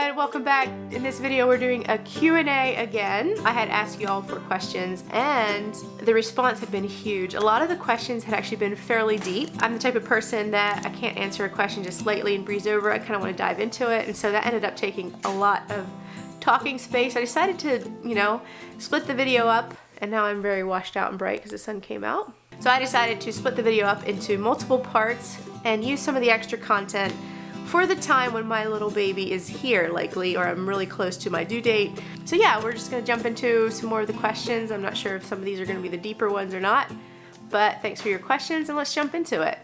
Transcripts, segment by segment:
everyone, welcome back. In this video we're doing a Q&A again. I had asked you all for questions and the response had been huge. A lot of the questions had actually been fairly deep. I'm the type of person that I can't answer a question just lightly and breeze over. I kind of want to dive into it, and so that ended up taking a lot of talking space. I decided to, split the video up, and now I'm very washed out and bright because the sun came out. So I decided to split the video up into multiple parts and use some of the extra content for the time when my little baby is here, likely, or I'm really close to my due date. So yeah, we're just gonna jump into some more of the questions. I'm not sure if some of these are gonna be the deeper ones or not, but thanks for your questions and let's jump into it.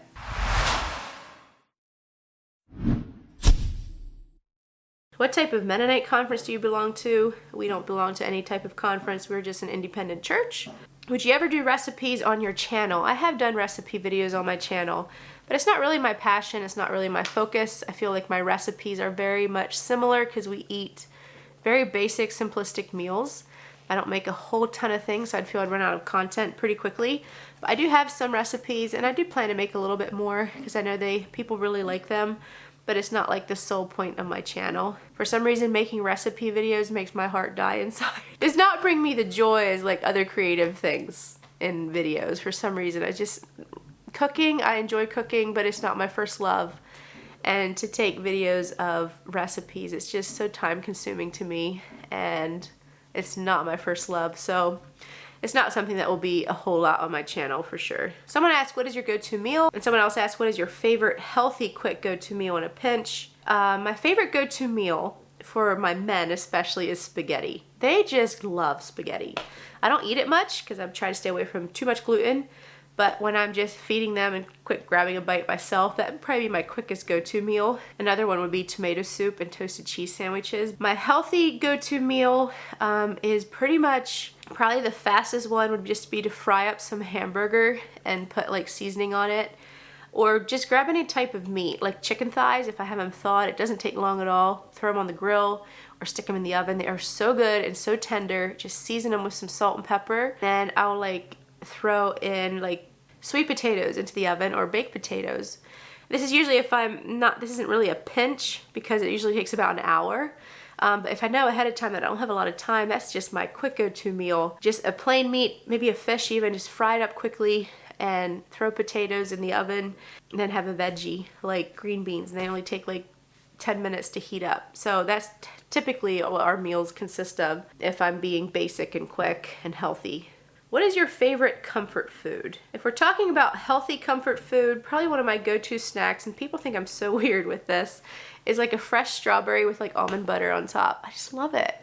What type of Mennonite conference do you belong to? We don't belong to any type of conference. We're just an independent church. Would you ever do recipes on your channel? I have done recipe videos on my channel, but it's not really my passion. It's not really my focus. I feel like my recipes are very much similar because we eat very basic, simplistic meals. I don't make a whole ton of things, so I'd feel I'd run out of content pretty quickly. But I do have some recipes, and I do plan to make a little bit more because I know people really like them, but it's not like the sole point of my channel. For some reason, making recipe videos makes my heart die inside. It does not bring me the joy as like other creative things in videos. For some reason, cooking, I enjoy cooking, but it's not my first love. And to take videos of recipes, it's just so time consuming to me, and it's not my first love. So it's not something that will be a whole lot on my channel for sure. Someone asked, what is your go-to meal? And someone else asked, what is your favorite healthy, quick go-to meal in a pinch? My favorite go-to meal for my men especially is spaghetti. They just love spaghetti. I don't eat it much because I'm trying to stay away from too much gluten, but when I'm just feeding them and quick grabbing a bite myself, that would probably be my quickest go-to meal. Another one would be tomato soup and toasted cheese sandwiches. My healthy go-to meal is pretty much, probably the fastest one would just be to fry up some hamburger and put like seasoning on it. Or just grab any type of meat, like chicken thighs. If I have them thawed, it doesn't take long at all. Throw them on the grill or stick them in the oven. They are so good and so tender. Just season them with some salt and pepper. Then I'll like throw in like sweet potatoes into the oven or baked potatoes. This is usually this isn't really a pinch because it usually takes about an hour. But if I know ahead of time that I don't have a lot of time, that's just my quick go-to meal. Just a plain meat, maybe a fish even, just fry it up quickly and throw potatoes in the oven, and then have a veggie like green beans, and they only take like 10 minutes to heat up. So that's typically what our meals consist of if I'm being basic and quick and healthy. What is your favorite comfort food? If we're talking about healthy comfort food, probably one of my go-to snacks, and people think I'm so weird with this, is like a fresh strawberry with like almond butter on top. I just love it.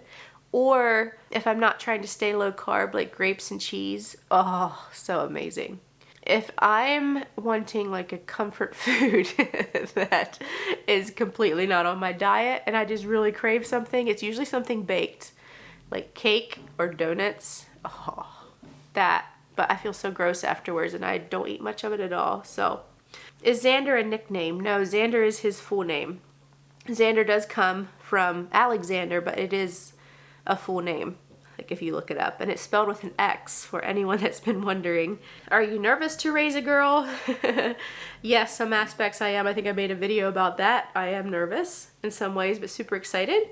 Or if I'm not trying to stay low carb, like grapes and cheese. Oh, so amazing. If I'm wanting like a comfort food that is completely not on my diet and I just really crave something, it's usually something baked, like cake or donuts. Oh, but I feel so gross afterwards and I don't eat much of it at all. So, is Xander a nickname? No, Xander is his full name. Xander does come from Alexander, but it is a full name, like if you look it up, and it's spelled with an X for anyone that's been wondering. Are you nervous to raise a girl? Yes, some aspects I am. I think I made a video about that. I am nervous in some ways, but super excited.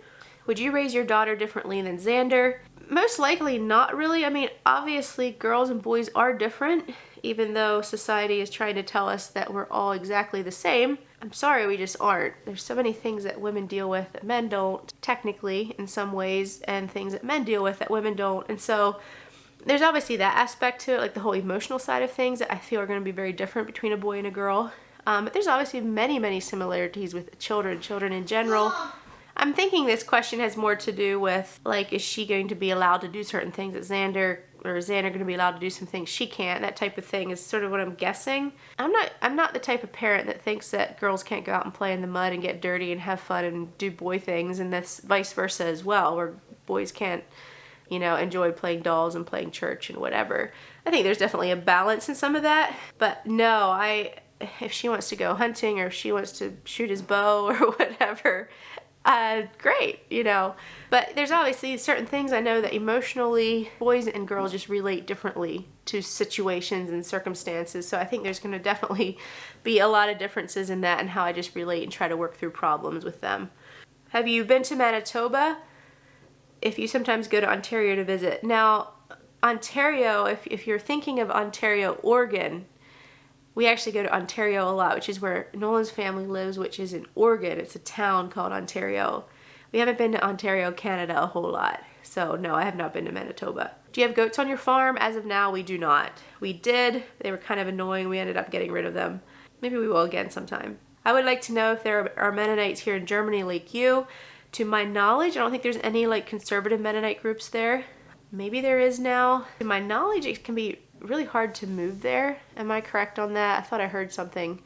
Would you raise your daughter differently than Xander? Most likely not really. I mean, obviously girls and boys are different, even though society is trying to tell us that we're all exactly the same. I'm sorry, we just aren't. There's so many things that women deal with that men don't, technically, in some ways, and things that men deal with that women don't. And so there's obviously that aspect to it, like the whole emotional side of things that I feel are going to be very different between a boy and a girl. But there's obviously many, many similarities with children in general. I'm thinking this question has more to do with, like, is she going to be allowed to do certain things that Xander, or is Xander going to be allowed to do some things she can't? That type of thing is sort of what I'm guessing. I'm not the type of parent that thinks that girls can't go out and play in the mud and get dirty and have fun and do boy things, and this vice versa as well, where boys can't, enjoy playing dolls and playing church and whatever. I think there's definitely a balance in some of that, but no, if she wants to go hunting or if she wants to shoot his bow or whatever, great, But there's obviously certain things I know that emotionally boys and girls just relate differently to situations and circumstances. So I think there's going to definitely be a lot of differences in that and how I just relate and try to work through problems with them. Have you been to Manitoba? If you sometimes go to Ontario to visit. Now, Ontario, if you're thinking of Ontario, Oregon, we actually go to Ontario a lot, which is where Nolan's family lives, which is in Oregon. It's a town called Ontario. We haven't been to Ontario, Canada a whole lot. So no, I have not been to Manitoba. Do you have goats on your farm? As of now, we do not. We did. They were kind of annoying. We ended up getting rid of them. Maybe we will again sometime. I would like to know if there are Mennonites here in Germany like you. To my knowledge, I don't think there's any like conservative Mennonite groups there. Maybe there is now. To my knowledge, it can be really hard to move there. Am I correct on that? I thought I heard something.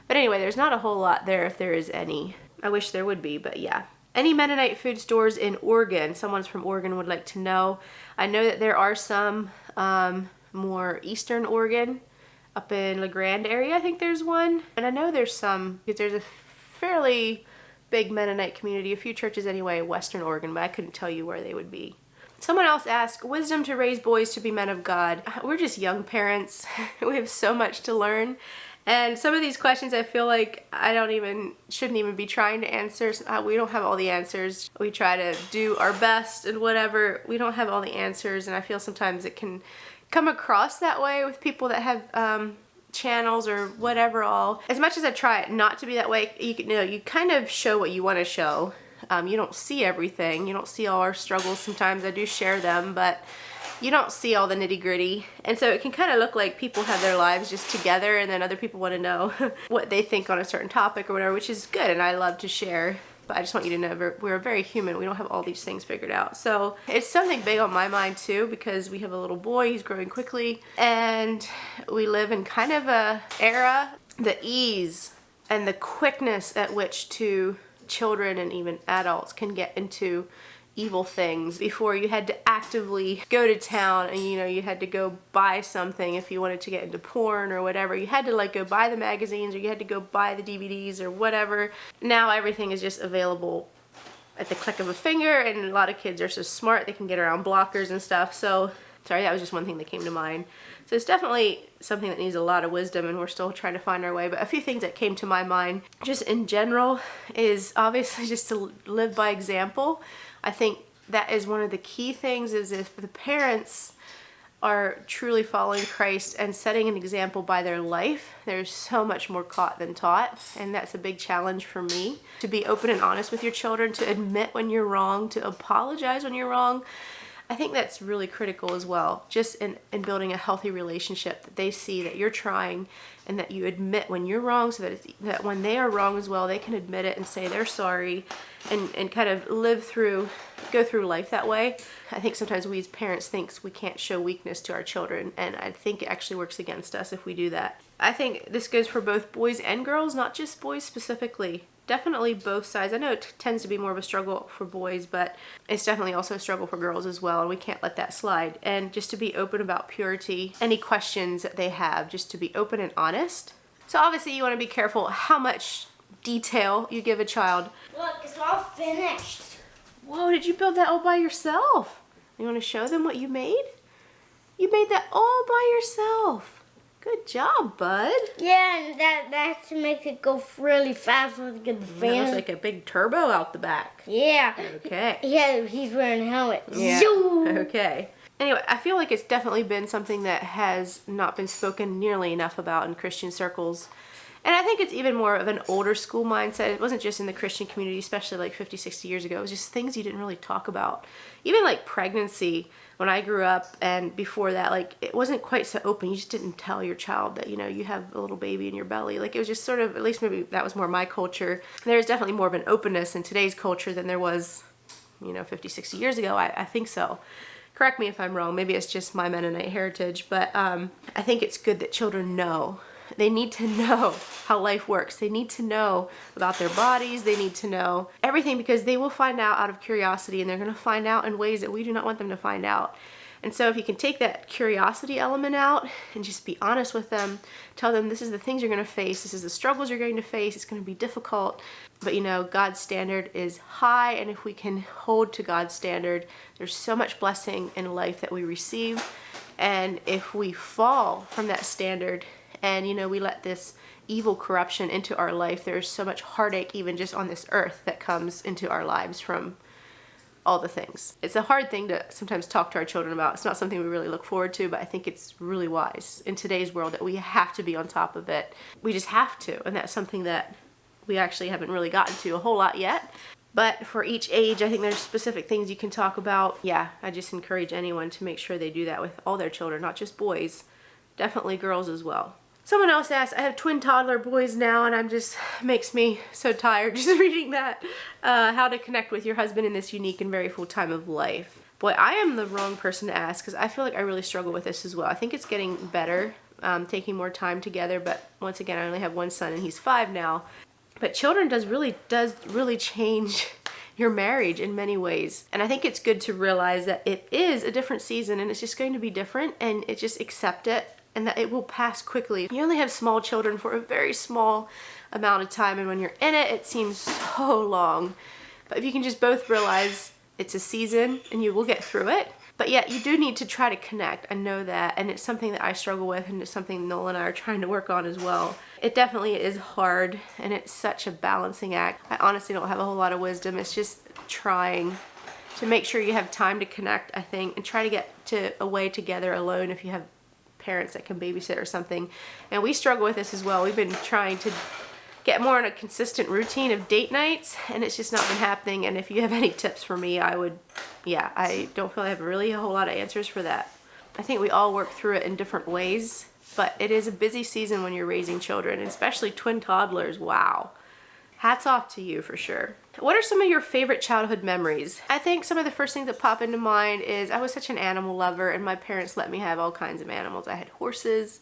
But anyway, there's not a whole lot there if there is any. I wish there would be, but yeah. Any Mennonite food stores in Oregon? Someone's from Oregon would like to know. I know that there are some more eastern Oregon, up in La Grande area, I think there's one. And I know there's some, because there's a fairly big Mennonite community, a few churches anyway, in Western Oregon, but I couldn't tell you where they would be. Someone else asked, wisdom to raise boys to be men of God. We're just young parents. We have so much to learn. And some of these questions I feel like shouldn't even be trying to answer. We don't have all the answers. We try to do our best and whatever. We don't have all the answers, and I feel sometimes it can come across that way with people that have channels or whatever all. As much as I try not to be that way, you kind of show what you want to show. You don't see everything. You don't see all our struggles. Sometimes I do share them, but you don't see all the nitty gritty. And so it can kind of look like people have their lives just together, and then other people want to know what they think on a certain topic or whatever, which is good, and I love to share. But I just want you to know we're very human. We don't have all these things figured out. So it's something big on my mind too, because we have a little boy. He's growing quickly, and we live in kind of a era, the ease and the quickness at which children and even adults can get into evil things. Before, you had to actively go to town, and you had to go buy something if you wanted to get into porn or whatever. You had to like go buy the magazines, or you had to go buy the DVDs or whatever. Now everything is just available at the click of a finger, and a lot of kids are so smart they can get around blockers and stuff. So sorry, that was just one thing that came to mind. So it's definitely something that needs a lot of wisdom, and we're still trying to find our way. But a few things that came to my mind just in general is obviously just to live by example. I think that is one of the key things, is if the parents are truly following Christ and setting an example by their life, there's so much more caught than taught. And that's a big challenge for me, to be open and honest with your children, to admit when you're wrong, to apologize when you're wrong. I think that's really critical as well, just in building a healthy relationship, that they see that you're trying and that you admit when you're wrong, so that when they are wrong as well, they can admit it and say they're sorry, and kind of go through life that way. I think sometimes we as parents think we can't show weakness to our children, and I think it actually works against us if we do that. I think this goes for both boys and girls, not just boys specifically. Definitely both sides. I know it tends to be more of a struggle for boys, but it's definitely also a struggle for girls as well, and we can't let that slide. And just to be open about purity, any questions that they have, just to be open and honest. So obviously you want to be careful how much detail you give a child. Look, it's all finished. Whoa, did you build that all by yourself? You want to show them what you made? You made that all by yourself. Good job, bud. Yeah, and that's to make it go really fast with the fan. That looks like a big turbo out the back. Yeah. Okay. Yeah, he's wearing a helmet. Yeah. Zoom. Okay. Anyway, I feel like it's definitely been something that has not been spoken nearly enough about in Christian circles. And I think it's even more of an older school mindset. It wasn't just in the Christian community, especially like 50, 60 years ago. It was just things you didn't really talk about. Even like pregnancy, when I grew up and before that, like it wasn't quite so open. You just didn't tell your child that, you have a little baby in your belly. Like it was just sort of, at least maybe that was more my culture. There's definitely more of an openness in today's culture than there was, 50, 60 years ago. I think so. Correct me if I'm wrong. Maybe it's just my Mennonite heritage, but I think it's good that children know. They need to know how life works. They need to know about their bodies. They need to know everything, because they will find out of curiosity, and they're going to find out in ways that we do not want them to find out. And so if you can take that curiosity element out and just be honest with them, tell them this is the things you're going to face, this is the struggles you're going to face, it's going to be difficult, but God's standard is high, and if we can hold to God's standard, there's so much blessing in life that we receive. And if we fall from that standard, and we let this evil corruption into our life. There's so much heartache even just on this earth that comes into our lives from all the things. It's a hard thing to sometimes talk to our children about. It's not something we really look forward to, but I think it's really wise in today's world that we have to be on top of it. We just have to, and that's something that we actually haven't really gotten to a whole lot yet. But for each age, I think there's specific things you can talk about. Yeah, I just encourage anyone to make sure they do that with all their children, not just boys, definitely girls as well. Someone else asked, I have twin toddler boys now, and makes me so tired just reading that. How to connect with your husband in this unique and very full time of life. Boy, I am the wrong person to ask because I feel like I really struggle with this as well. I think it's getting better, taking more time together, but once again, I only have one son and he's 5 now. But children does really change your marriage in many ways. And I think it's good to realize that it is a different season and it's just going to be different, and just accept it, and that it will pass quickly. You only have small children for a very small amount of time, and when you're in it, it seems so long. But if you can just both realize it's a season and you will get through it. But yet you do need to try to connect. I know that, and it's something that I struggle with, and it's something Noel and I are trying to work on as well. It definitely is hard, and it's such a balancing act. I honestly don't have a whole lot of wisdom. It's just trying to make sure you have time to connect, I think, and try to get to away together alone if you have parents that can babysit or something. And we struggle with this as well. We've been trying to get more on a consistent routine of date nights, and it's just not been happening. And if you have any tips for me, I don't feel I have really a whole lot of answers for that. I think we all work through it in different ways, but it is a busy season when you're raising children, especially twin toddlers. Wow. Hats off to you for sure. What are some of your favorite childhood memories? I think some of the first things that pop into mind is I was such an animal lover, and my parents let me have all kinds of animals. I had horses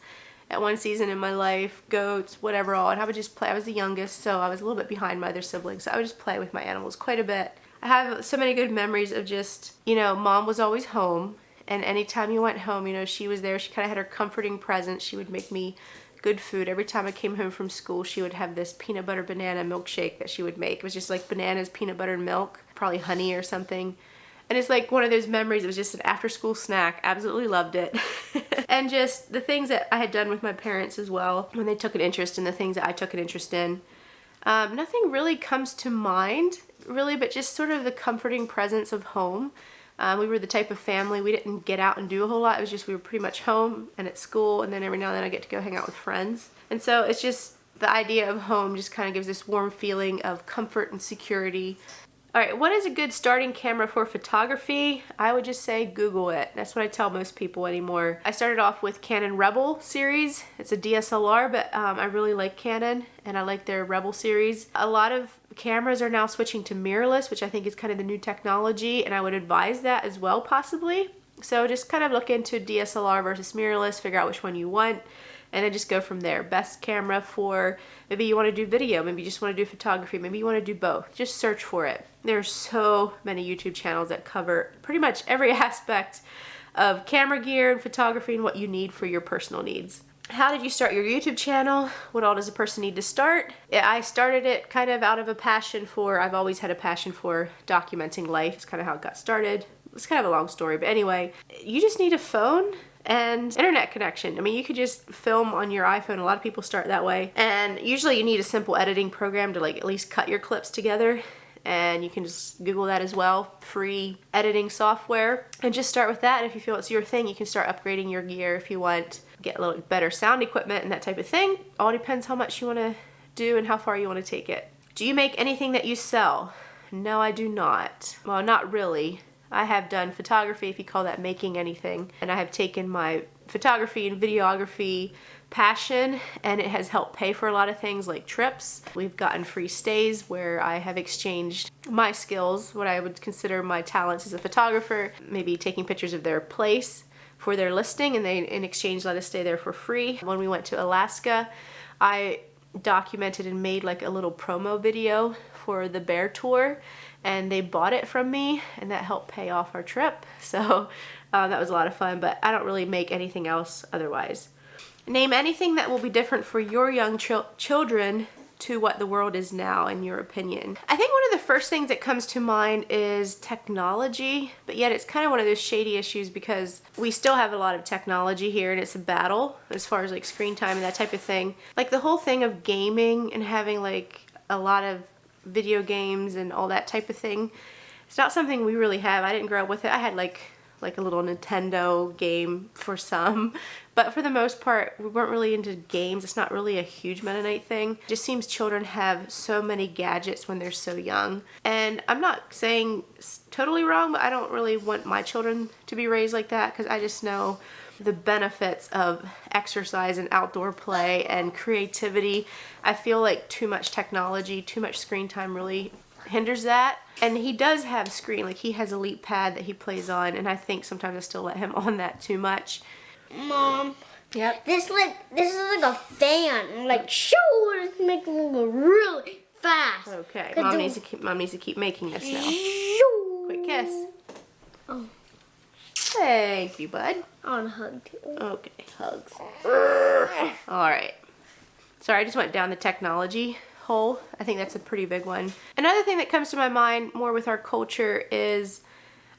at one season in my life, goats, whatever all, and I would just play. I was the youngest, so I was a little bit behind my other siblings, so I would just play with my animals quite a bit. I have so many good memories of just, Mom was always home, and anytime you went home, she was there. She kind of had her comforting presence. She would make me good food. Every time I came home from school, she would have this peanut butter banana milkshake that she would make. It was just like bananas, peanut butter, and milk, probably honey or something. And it's like one of those memories. It was just an after-school snack. Absolutely loved it. And just the things that I had done with my parents as well, when they took an interest in the things that I took an interest in. Nothing really comes to mind, really, but just sort of the comforting presence of home. We were the type of family, we didn't get out and do a whole lot. It was just we were pretty much home and at school, and then every now and then I get to go hang out with friends. And so it's just the idea of home just kind of gives this warm feeling of comfort and security. All right, what is a good starting camera for photography? I would just say Google it. That's what I tell most people anymore. I started off with Canon Rebel series. It's a DSLR, but I really like Canon, and I like their Rebel series. A lot of cameras are now switching to mirrorless, which I think is kind of the new technology, and I would advise that as well, possibly. So just kind of look into DSLR versus mirrorless, figure out which one you want, and then just go from there. Best camera for maybe you want to do video, maybe you just want to do photography, maybe you want to do both. Just search for it. There's so many YouTube channels that cover pretty much every aspect of camera gear and photography and what you need for your personal needs. How did you start your YouTube channel? What all does a person need to start? I started it kind of out of a passion for, I've always had a passion for documenting life. It's kind of how it got started. It's kind of a long story, but anyway, you just need a phone and internet connection. I mean, you could just film on your iPhone. A lot of people start that way. And usually you need a simple editing program to like at least cut your clips together. And you can just Google that as well. Free editing software. And just start with that. If you feel it's your thing, you can start upgrading your gear if you want. Get a little better sound equipment and that type of thing. All depends how much you want to do and how far you want to take it. Do you make anything that you sell? No, I do not. Well, not really. I have done photography, if you call that making anything, and I have taken my photography and videography passion, and it has helped pay for a lot of things like trips. We've gotten free stays where I have exchanged my skills, what I would consider my talents as a photographer, maybe taking pictures of their place for their listing, and they in exchange let us stay there for free. When we went to Alaska, I documented and made like a little promo video for the bear tour, and they bought it from me, and that helped pay off our trip. So that was a lot of fun, but I don't really make anything else otherwise. Name anything that will be different for your young children to what the world is now, in your opinion? I think one of the first things that comes to mind is technology, but yet it's kind of one of those shady issues because we still have a lot of technology here and it's a battle as far as like screen time and that type of thing. Like the whole thing of gaming and having like a lot of video games and all that type of thing. It's not something we really have. I didn't grow up with it. I had like a little Nintendo game for some, but for the most part we weren't really into games. It's not really a huge Mennonite thing. It just seems children have so many gadgets when they're so young, and I'm not saying it's totally wrong, but I don't really want my children to be raised like that because I just know the benefits of exercise and outdoor play and creativity. I feel like too much technology, too much screen time really hinders that. And he does have screen, like he has a Leap Pad that he plays on, and I think sometimes I still let him on that too much. Mom. Yep. This is like a fan. Like shoo, it's making it go really fast. Okay. Mom needs to keep making this now. Shoo. Quick kiss. Oh. Thank you, bud. I want to hug you. Okay, hugs. All right. Sorry, I just went down the technology hole. I think that's a pretty big one. Another thing that comes to my mind more with our culture is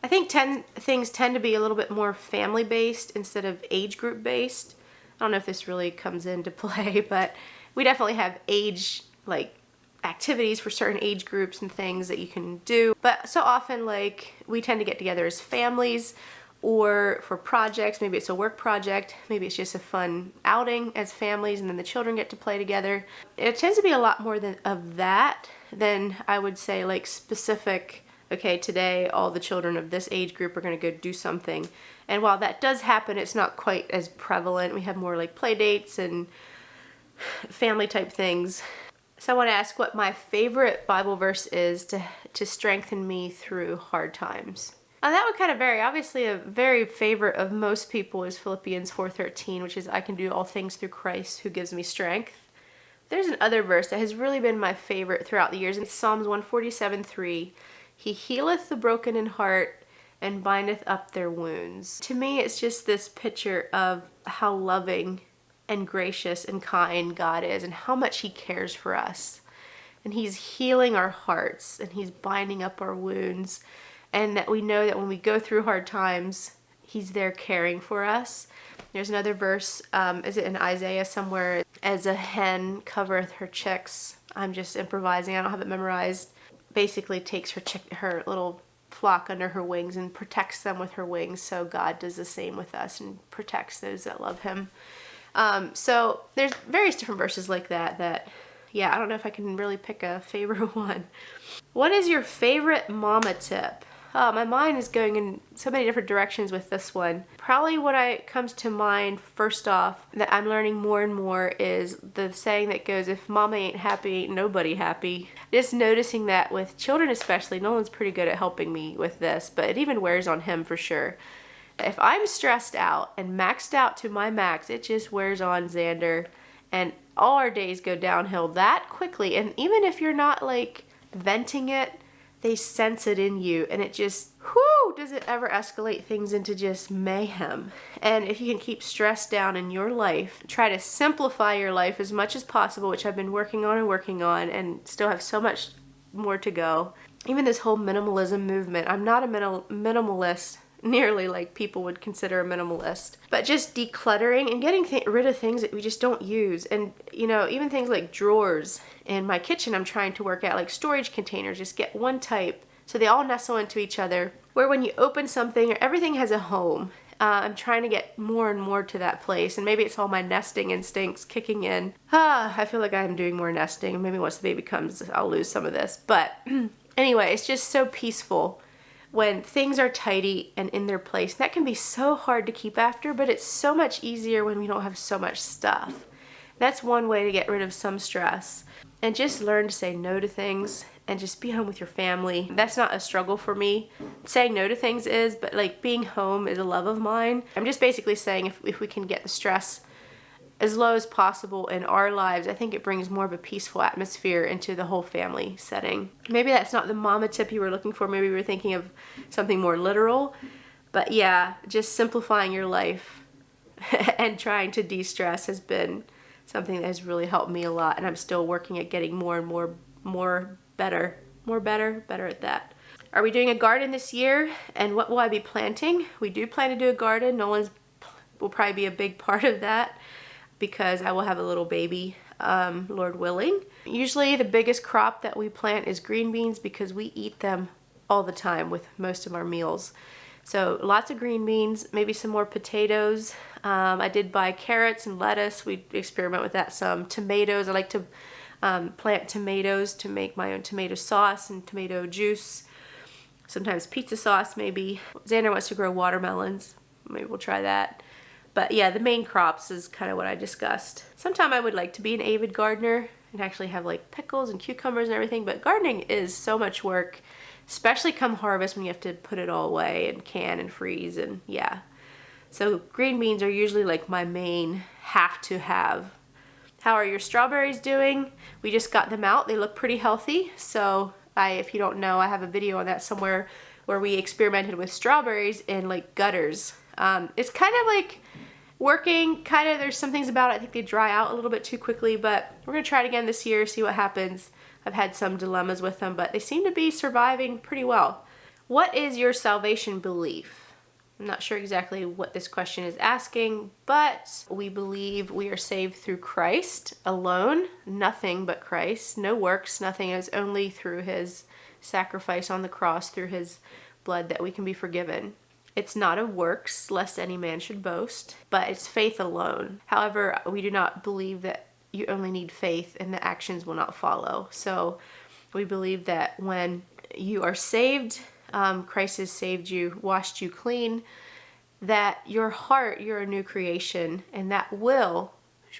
I think things tend to be a little bit more family based instead of age group based. I don't know if this really comes into play, but we definitely have age like activities for certain age groups and things that you can do. But so often like we tend to get together as families or for projects. Maybe it's a work project, maybe it's just a fun outing as families, and then the children get to play together. It tends to be a lot more of that than I would say like specific, okay, today all the children of this age group are going to go do something. And while that does happen, it's not quite as prevalent. We have more like play dates and family type things. So I want to ask what my favorite Bible verse is to strengthen me through hard times. That would kind of vary. Obviously, a very favorite of most people is Philippians 4:13, which is I can do all things through Christ who gives me strength. There's another verse that has really been my favorite throughout the years. It's Psalms 147:3. He healeth the broken in heart and bindeth up their wounds. To me, it's just this picture of how loving and gracious and kind God is and how much he cares for us. And he's healing our hearts and he's binding up our wounds. And that we know that when we go through hard times, he's there caring for us. There's another verse, is it in Isaiah somewhere? As a hen covereth her chicks. I'm just improvising, I don't have it memorized. Basically takes her little flock under her wings and protects them with her wings. So God does the same with us and protects those that love him. So there's various different verses like that, yeah, I don't know if I can really pick a favorite one. What is your favorite mama tip? Oh, my mind is going in so many different directions with this one. Probably what comes to mind first off that I'm learning more and more is the saying that goes, if mama ain't happy, ain't nobody happy. Just noticing that with children especially, Nolan's pretty good at helping me with this, but it even wears on him for sure. If I'm stressed out and maxed out to my max, it just wears on Xander, and all our days go downhill that quickly. And even if you're not like venting it, they sense it in you, and it just, whoo, does it ever escalate things into just mayhem. And if you can keep stress down in your life, try to simplify your life as much as possible, which I've been working on and still have so much more to go. Even this whole minimalism movement, I'm not a minimalist nearly like people would consider a minimalist, but just decluttering and getting rid of things that we just don't use. And you know, even things like drawers in my kitchen, I'm trying to work out like storage containers, just get one type so they all nestle into each other, where when you open something, everything has a home. I'm trying to get more and more to that place, and maybe it's all my nesting instincts kicking in. I feel like I'm doing more nesting. Maybe once the baby comes, I'll lose some of this, but anyway, it's just so peaceful when things are tidy and in their place. That can be so hard to keep after, but it's so much easier when we don't have so much stuff. That's one way to get rid of some stress. And just learn to say no to things and just be home with your family. That's not a struggle for me. Saying no to things is, but like being home is a love of mine. I'm just basically saying if we can get the stress as low as possible in our lives, I think it brings more of a peaceful atmosphere into the whole family setting. Maybe that's not the mama tip you were looking for. Maybe you were thinking of something more literal. But yeah, just simplifying your life and trying to de-stress has been something that has really helped me a lot, and I'm still working at getting more and more better at that. Are we doing a garden this year, and what will I be planting? We do plan to do a garden. Nolan's will probably be a big part of that because I will have a little baby, Lord willing. Usually the biggest crop that we plant is green beans because we eat them all the time with most of our meals. So lots of green beans, maybe some more potatoes. I did buy carrots and lettuce. We experiment with that some. Tomatoes, I like to plant tomatoes to make my own tomato sauce and tomato juice. Sometimes pizza sauce maybe. Xander wants to grow watermelons. Maybe we'll try that. But yeah, the main crops is kind of what I discussed. Sometime I would like to be an avid gardener and actually have like pickles and cucumbers and everything, but gardening is so much work, especially come harvest when you have to put it all away and can and freeze, and yeah. So green beans are usually like my main have to have. How are your strawberries doing? We just got them out. They look pretty healthy. So if you don't know, I have a video on that somewhere where we experimented with strawberries in like gutters. It's kind of like working, there's some things about it, I think they dry out a little bit too quickly, but we're gonna try it again this year, see what happens. I've had some dilemmas with them, but they seem to be surviving pretty well. What is your salvation belief? I'm not sure exactly what this question is asking, but we believe we are saved through Christ alone, nothing but Christ, no works, nothing. It is only through his sacrifice on the cross, through his blood, that we can be forgiven. It's not of works, lest any man should boast, but it's faith alone. However, we do not believe that you only need faith and the actions will not follow. So we believe that when you are saved, Christ has saved you, washed you clean, that your heart, you're a new creation, and that will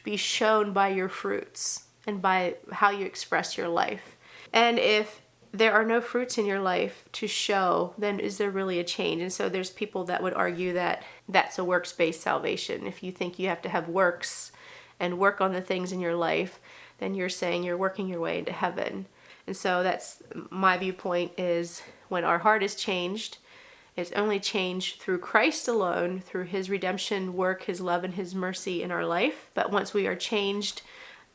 be shown by your fruits and by how you express your life. And if there are no fruits in your life to show, then is there really a change? And so there's people that would argue that that's a works-based salvation. If you think you have to have works and work on the things in your life, then you're saying you're working your way into heaven. And so that's my viewpoint, is when our heart is changed, it's only changed through Christ alone, through his redemption work, his love and his mercy in our life. But once we are changed,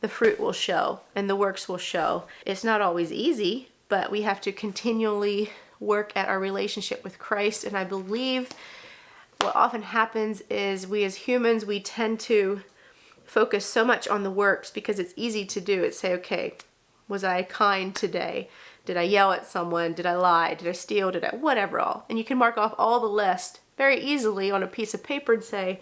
the fruit will show and the works will show. It's not always easy, but we have to continually work at our relationship with Christ. And I believe what often happens is we as humans, we tend to focus so much on the works because it's easy to do. It's say, okay, was I kind today? Did I yell at someone? Did I lie? Did I steal? Did I whatever all? And you can mark off all the list very easily on a piece of paper and say,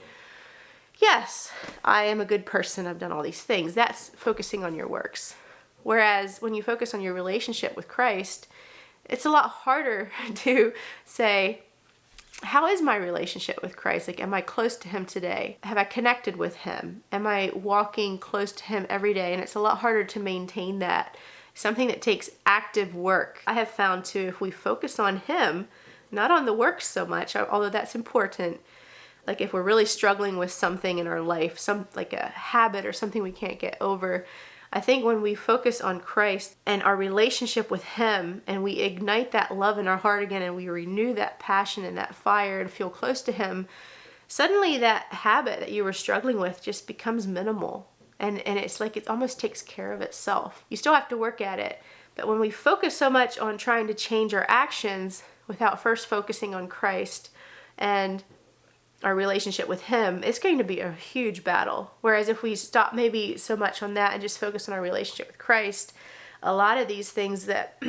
yes, I am a good person. I've done all these things. That's focusing on your works. Whereas when you focus on your relationship with Christ, it's a lot harder to say, how is my relationship with Christ? Like, am I close to him today? Have I connected with him? Am I walking close to him every day? And it's a lot harder to maintain that. Something that takes active work. I have found too, if we focus on him, not on the works so much, although that's important. Like if we're really struggling with something in our life, like a habit or something we can't get over, I think when we focus on Christ and our relationship with him, and we ignite that love in our heart again, and we renew that passion and that fire and feel close to him, suddenly that habit that you were struggling with just becomes minimal. And it's like it almost takes care of itself. You still have to work at it. But when we focus so much on trying to change our actions without first focusing on Christ and our relationship with him, it's going to be a huge battle. Whereas if we stop maybe so much on that and just focus on our relationship with Christ, a lot of these things that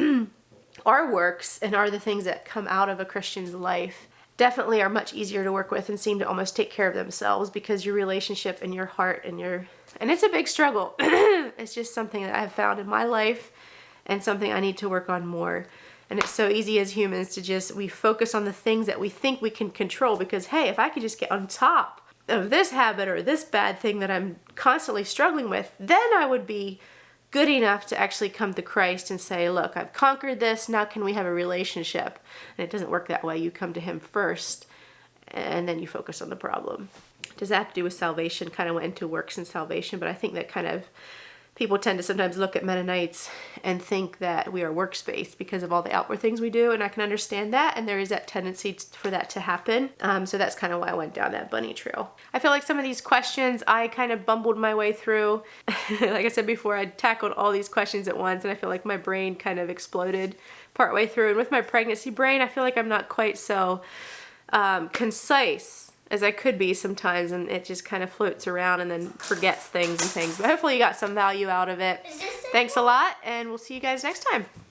are works and are the things that come out of a Christian's life definitely are much easier to work with and seem to almost take care of themselves, because your relationship and your heart and it's a big struggle. It's just something that I've found in my life and something I need to work on more. And it's so easy as humans to we focus on the things that we think we can control, because hey, if I could just get on top of this habit or this bad thing that I'm constantly struggling with, then I would be good enough to actually come to Christ and say, look, I've conquered this, now can we have a relationship? And it doesn't work that way. You come to him first and then you focus on the problem. Does that have to do with salvation? Kind of went into works and salvation, but I think that kind of people tend to sometimes look at Mennonites and think that we are works-based because of all the outward things we do, and I can understand that, and there is that tendency for that to happen. So that's kind of why I went down that bunny trail. I feel like some of these questions I kind of bumbled my way through. Like I said before, I tackled all these questions at once, and I feel like my brain kind of exploded partway through. And with my pregnancy brain, I feel like I'm not quite so concise as I could be sometimes, and it just kind of floats around and then forgets things and things. But hopefully you got some value out of it. Thanks a lot, and we'll see you guys next time.